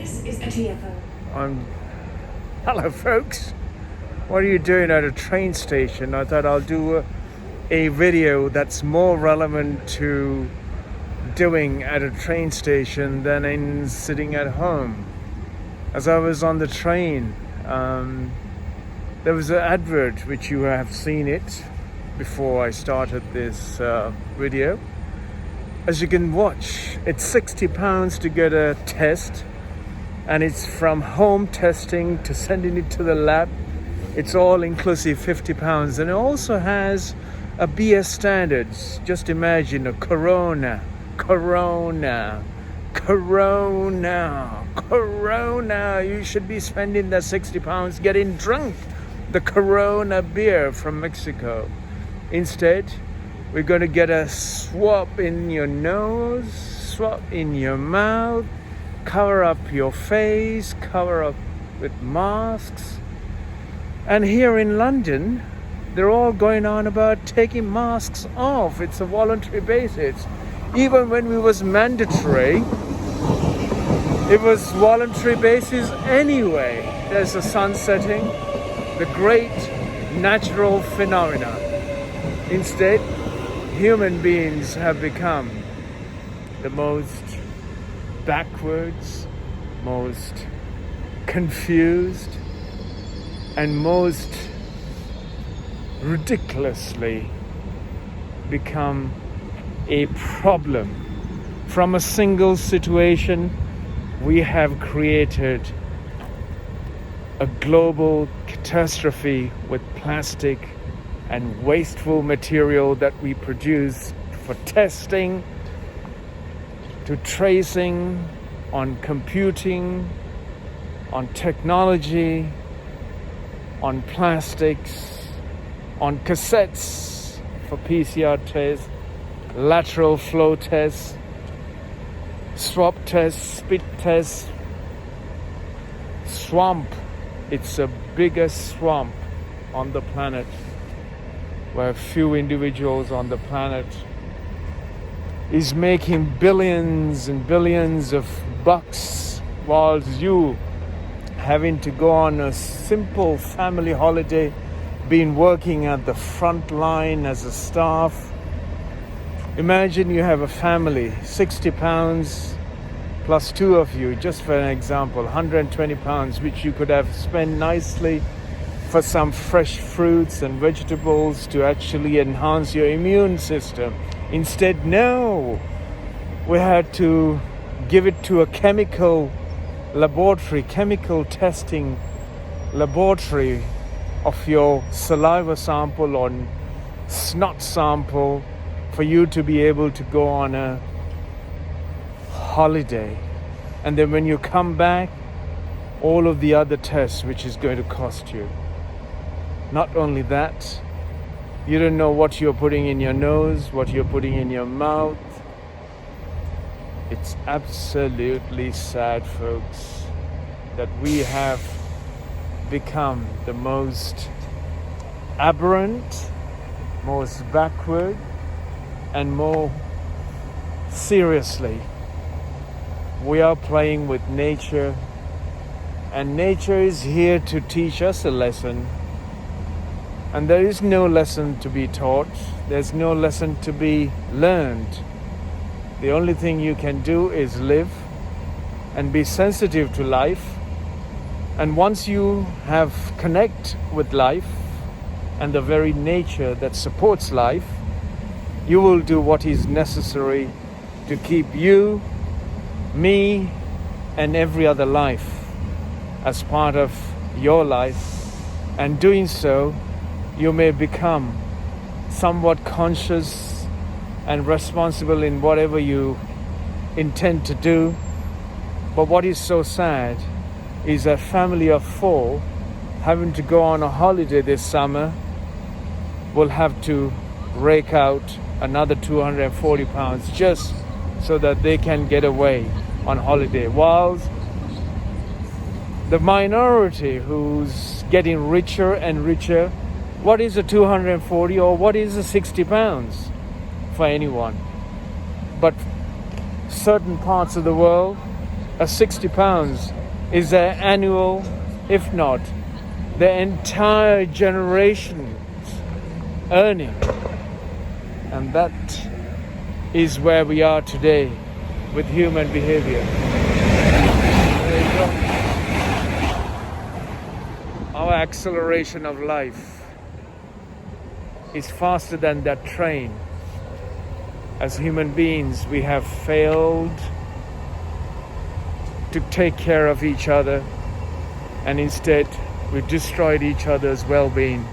This is a TFO. Hello, folks. What are you doing at a train station? I thought I'll do a video that's more relevant to doing at a train station than in sitting at home. As I was on the train, there was an advert, which you have seen it before I started this video. As you can watch, it's £60 to get a test, and it's from home testing to sending it to the lab. It's all inclusive £50, and it also has a BS standards. Just imagine a Corona. You should be spending that £60 getting drunk. The Corona beer from Mexico. Instead, we're going to get a swab in your nose, swab in your mouth, cover up your face, cover up with masks. And here in London, they're all going on about taking masks off. It's a voluntary basis. Even when it was mandatory, it was voluntary basis anyway. There's the sun setting, the great natural phenomena. Instead, human beings have become the most backwards, most confused, and most ridiculously become a problem. From a single situation, we have created a global catastrophe with plastic and wasteful material that we produce for testing, to tracing, on computing, on technology, on plastics, on cassettes for PCR tests, lateral flow tests, swab tests, spit tests, swamp. It's the biggest swamp on the planet, where few individuals on the planet is making billions and billions of bucks, whilst you having to go on a simple family holiday, been working at the front line as a staff. Imagine you have a family, £60 plus two of you, just for an example, £120, which you could have spent nicely for some fresh fruits and vegetables to actually enhance your immune system. Instead, no, we had to give it to a chemical testing laboratory of your saliva sample or snot sample for you to be able to go on a holiday. And then when you come back, all of the other tests, which is going to cost you. Not only that, you don't know what you're putting in your nose, what you're putting in your mouth. It's absolutely sad, folks, that we have become the most aberrant, most backward, and more seriously, we are playing with nature, and nature is here to teach us a lesson. And there is no lesson to be taught. There's no lesson to be learned. The only thing you can do is live and be sensitive to life. And once you have connect with life and the very nature that supports life, you will do what is necessary to keep you, me, and every other life as part of your life. And doing so, you may become somewhat conscious and responsible in whatever you intend to do. But what is so sad is a family of four having to go on a holiday this summer will have to rake out another £240 just so that they can get away on holiday, whilst the minority who's getting richer and richer, what is a 240 or what is a £60 for anyone? But certain parts of the world £60 is their annual, if not their entire generation's earning. And that is where we are today with human behavior. There you go. Our acceleration of life is faster than that train. As human beings, we have failed to take care of each other, and instead we've destroyed each other's well-being.